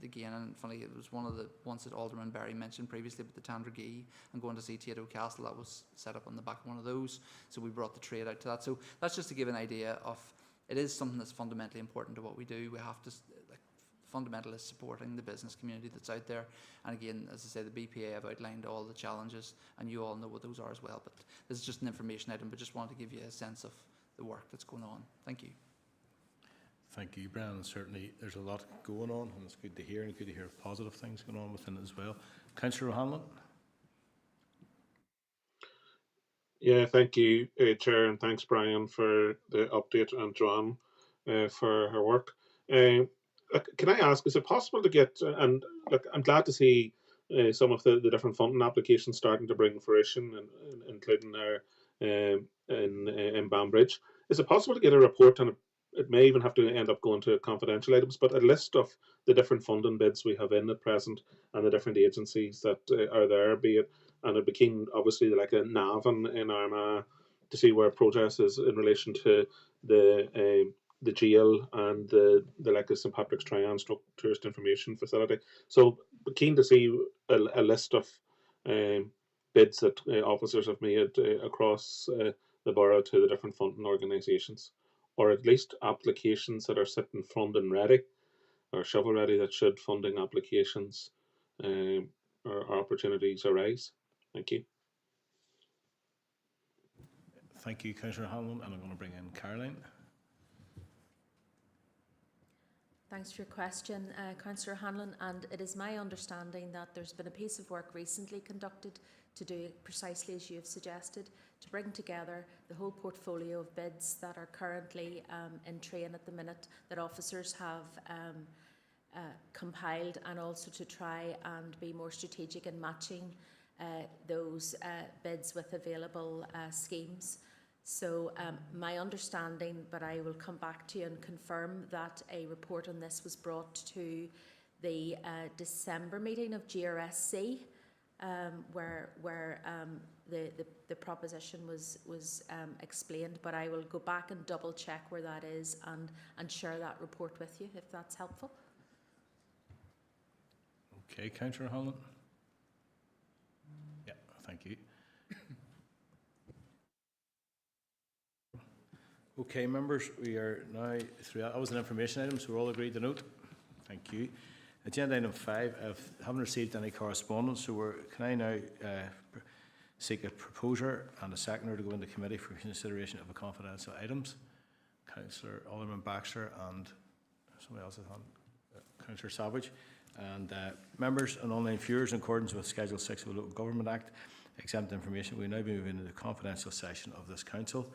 again, and funny, it was one of the ones that Alderman Barry mentioned previously, but the Tandragee and going to see Tato Castle, that was set up on the back of one of those. So we brought the trade out to that. So that's just to give an idea of, it is something that's fundamentally important to what we do. We have to, like, fundamental is supporting the business community that's out there. And again, as I say, the BPA have outlined all the challenges, and you all know what those are as well. But this is just an information item, but just wanted to give you a sense of the work that's going on. Thank you. Thank you, Brian. And certainly there's a lot going on, and it's good to hear, and good to hear positive things going on within it as well. Councillor O'Hanlon. Yeah, thank you, Chair, and thanks, Brian, for the update, and Joanne for her work. Can I ask, is it possible to get, and look, I'm glad to see some of the different funding applications starting to bring fruition, including our in Banbridge. Is it possible to get a report, and it may even have to end up going to confidential items, but a list of the different funding bids we have in at present and the different agencies that are there, be it, and it became obviously like a NAV in Armagh, to see where progress is in relation to the jail and the like of St Patrick's Trian tourist information facility. So keen to see a list of bids that officers have made across the borough to the different funding organisations, or at least applications that are sitting funding ready or shovel ready, that should funding applications or opportunities arise. Thank you. Thank you, Councillor O'Hanlon, and I'm going to bring in Caroline. Thanks for your question, Councillor Hanlon, and it is my understanding that there's been a piece of work recently conducted to do precisely as you have suggested, to bring together the whole portfolio of bids that are currently in train at the minute, that officers have compiled, and also to try and be more strategic in matching those bids with available schemes. So my understanding, but I will come back to you and confirm, that a report on this was brought to the December meeting of GRSC, where the proposition was explained. But I will go back and double check where that is and share that report with you, if that's helpful. Okay, Councillor O'Hanlon. Yeah, thank you. Okay, members, we are now through that. That was an information item, so we're all agreed to note. Thank you. Agenda item 5, I haven't received any correspondence, so can I now seek a proposer and a seconder to go into committee for consideration of the confidential items? Councillor Alderman Baxter and somebody else, Councillor Savage. And members and online viewers, in accordance with Schedule 6 of the Local Government Act, exempt information, we will now be moving into the confidential session of this council.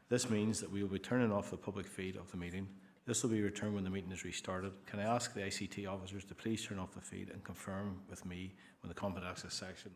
This means that we will be turning off the public feed of the meeting. This will be returned when the meeting is restarted. Can I ask the ICT officers to please turn off the feed and confirm with me when the confidential section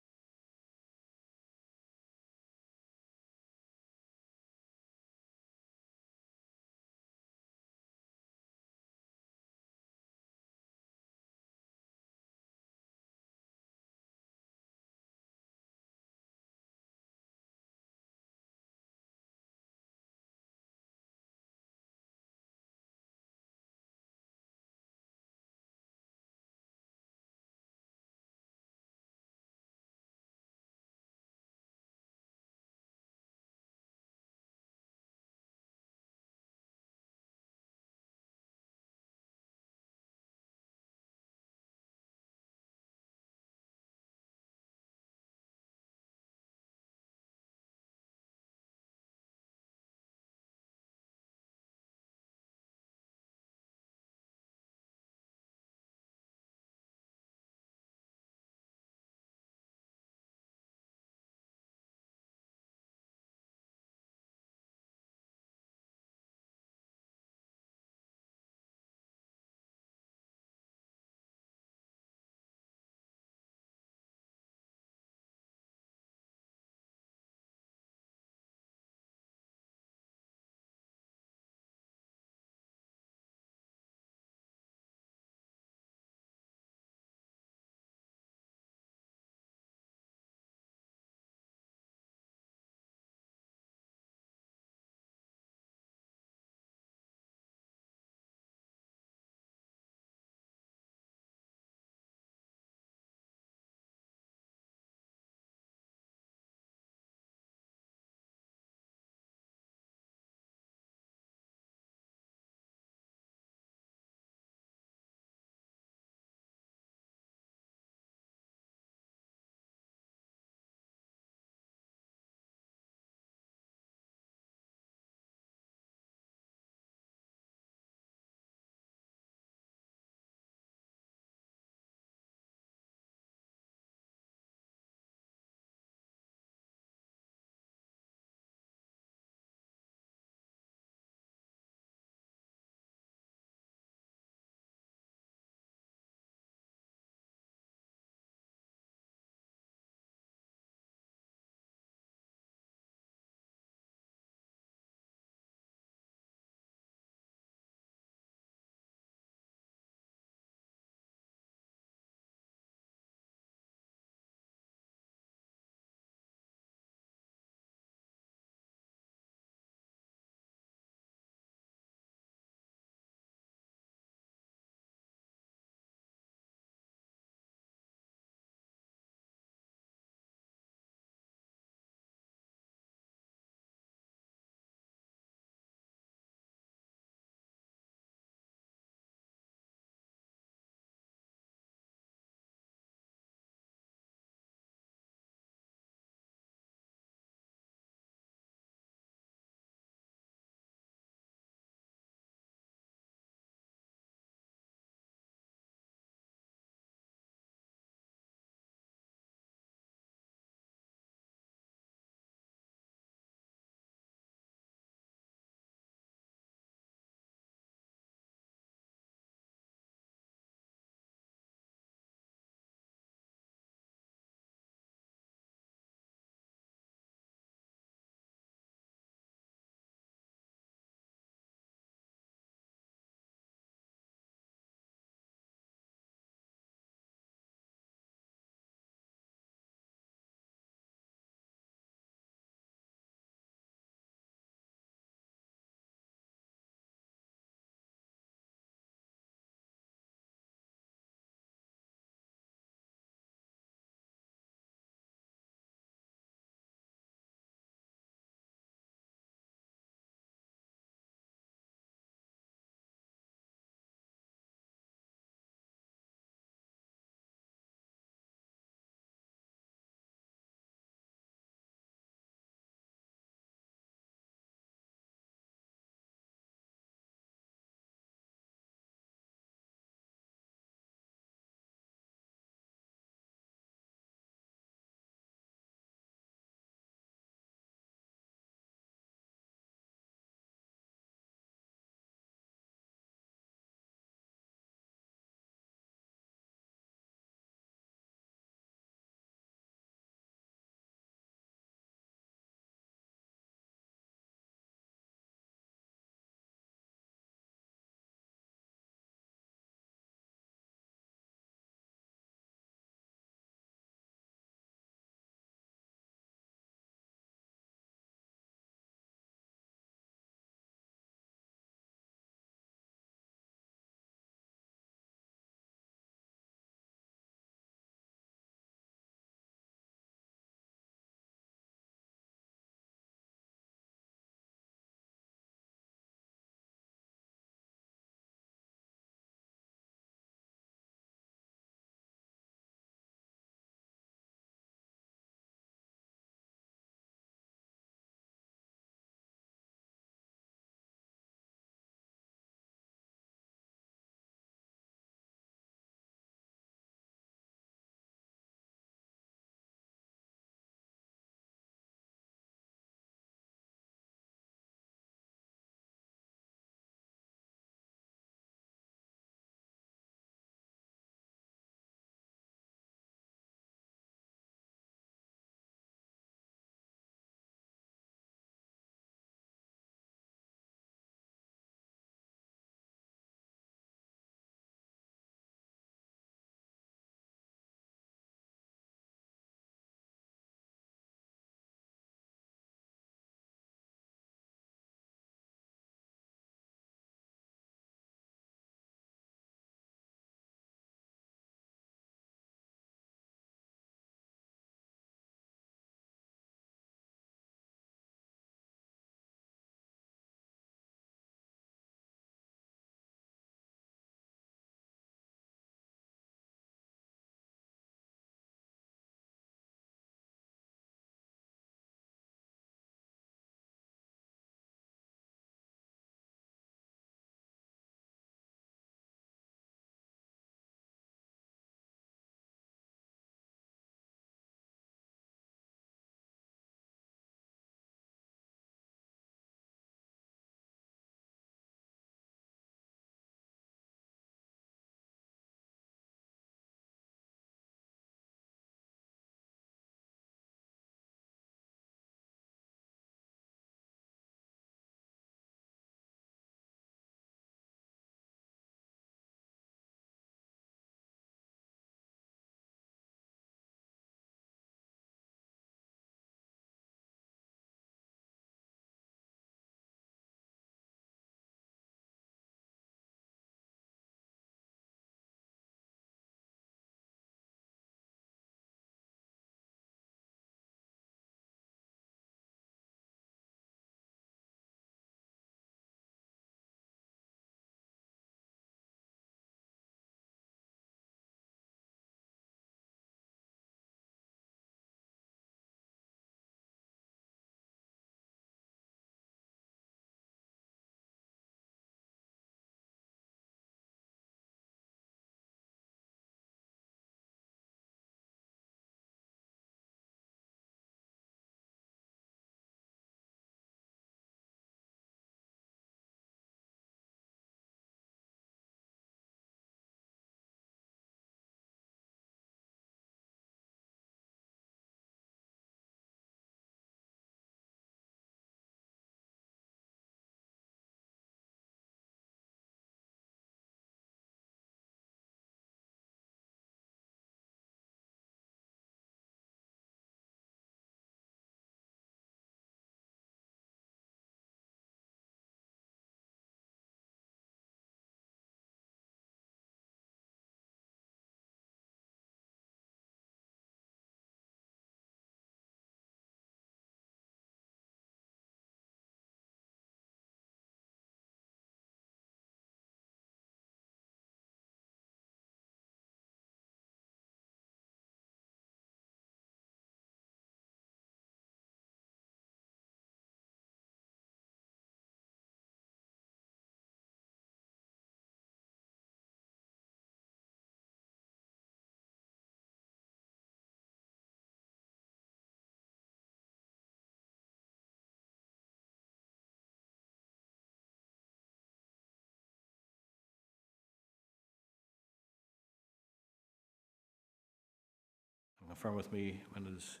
confirm with me when it is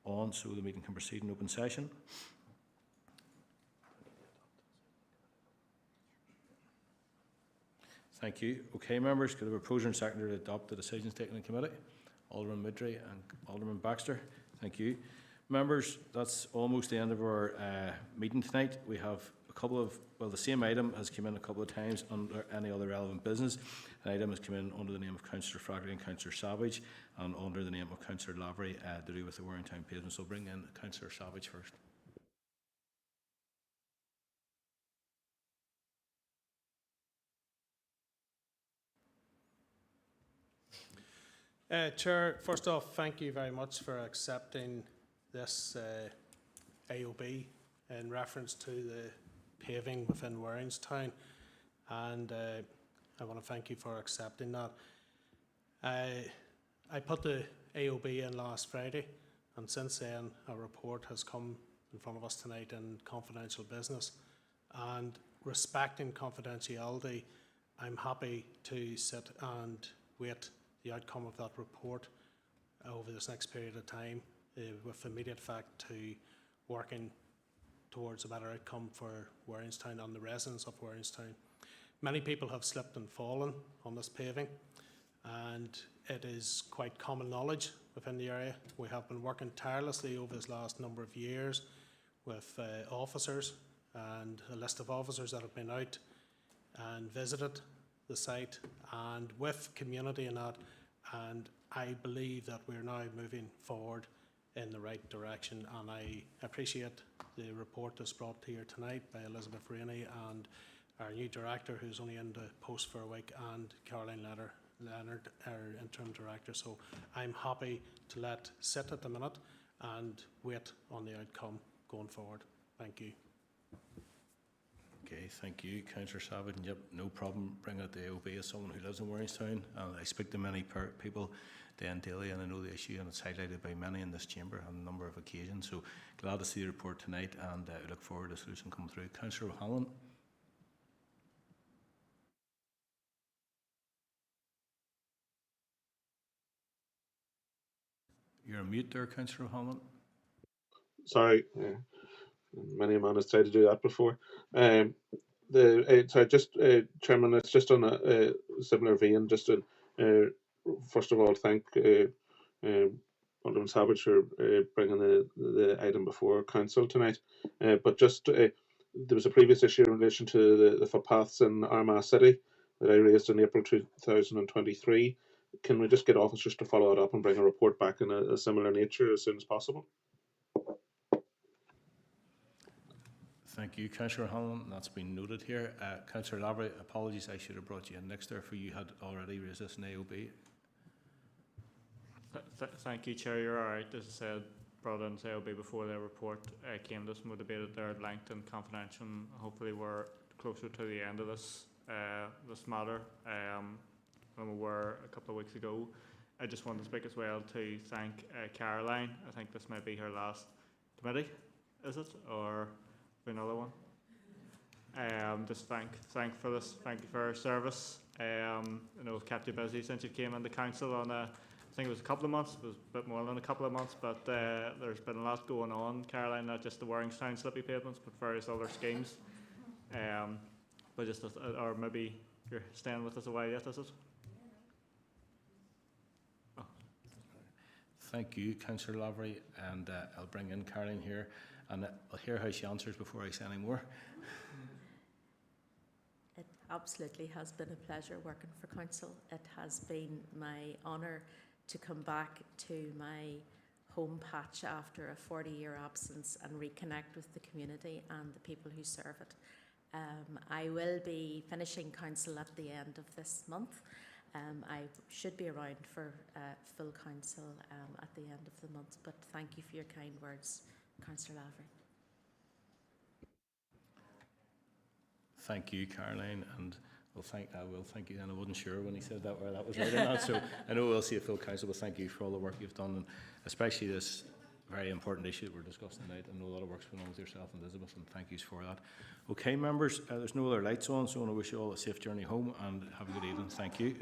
on so the meeting can proceed in open session. Thank you. Okay, members, could I have a proposer and seconder to adopt the decisions taken in committee? Alderman Midry and Alderman Baxter. Thank you. Members, that's almost the end of our meeting tonight. We have a couple of, well, the same item has come in a couple of times under any other relevant business. An item has come in under the name of Councillor Fraggley and Councillor Savage, and under the name of Councillor Lavery to do with the Warringtown pavement. So I'll bring in Councillor Savage first. Chair, first off, thank you very much for accepting this AOB in reference to the paving within Warringtown, and I want to thank you for accepting that. I put the AOB in last Friday, and since then a report has come in front of us tonight in confidential business, and respecting confidentiality, I'm happy to sit and wait the outcome of that report over this next period of time with immediate effect to working towards a better outcome for Warringtown and the residents of Warringtown. Many people have slipped and fallen on this paving, and it is quite common knowledge within the area. We have been working tirelessly over this last number of years with officers and a list of officers that have been out and visited the site and with community and that, and I believe that we're now moving forward in the right direction, and I appreciate the report that's brought here tonight by Elizabeth Rainey and our new director, who's only in the post for a week, and Caroline Leonard, our interim director. So I'm happy to let sit at the minute and wait on the outcome going forward. Thank you. Okay, thank you, Councillor Savage. And yep, no problem bringing it to AOB as someone who lives in Warringtown. And I speak to many people then daily, and I know the issue, and it's highlighted by many in this chamber on a number of occasions. So glad to see the report tonight, and I look forward to a solution coming through. Councillor O'Hanlon. You're on mute there, Councillor O'Hanlon. Sorry, many a man has tried to do that before. Sorry, just Chairman, it's just on a similar vein. Just to first of all thank Alderman Savage for bringing the item before Council tonight. But just there was a previous issue in relation to the footpaths in Armagh City that I raised in April 2023. Can we just get officers to follow it up and bring a report back in a similar nature as soon as possible? Thank you, Councillor O'Hanlon. That's been noted here. Councillor Lavery, apologies, I should have brought you in next there, for you had already raised this in AOB. Thank you, Chair. You're all right. As I said, brought in AOB before the report came. This was debated there at length and confidential. Hopefully, we're closer to the end of this this matter than we were a couple of weeks ago. I just wanted to speak as well to thank Caroline. I think this might be her last committee, is it, or another one? Just thank for this. Thank you for her service. I know we've kept you busy since you came into council on I think it was a couple of months. It was a bit more than a couple of months, but there's been a lot going on, Caroline. Not just the Warringtown slippy pavements, but various other schemes. But just or maybe you're staying with us a while yet, is it? Oh. Thank you, Councillor Lavery, and I'll bring in Caroline here, and I'll hear how she answers before I say any more. It absolutely has been a pleasure working for Council. It has been my honour to come back to my home patch after a 40-year absence and reconnect with the community and the people who serve it. I will be finishing Council at the end of this month. I should be around for full Council at the end of the month, but thank you for your kind words, Councillor Lavery. Thank you, Caroline, and I will thank you. And I wasn't sure when he said that where that was right or not, so I know we'll see a full council, but thank you for all the work you've done, and especially this very important issue that we're discussing tonight. I know a lot of work's been on with yourself and Elizabeth, and thank you for that. Okay, members, there's no other lights on, so I want to wish you all a safe journey home and have a good evening. Thank you.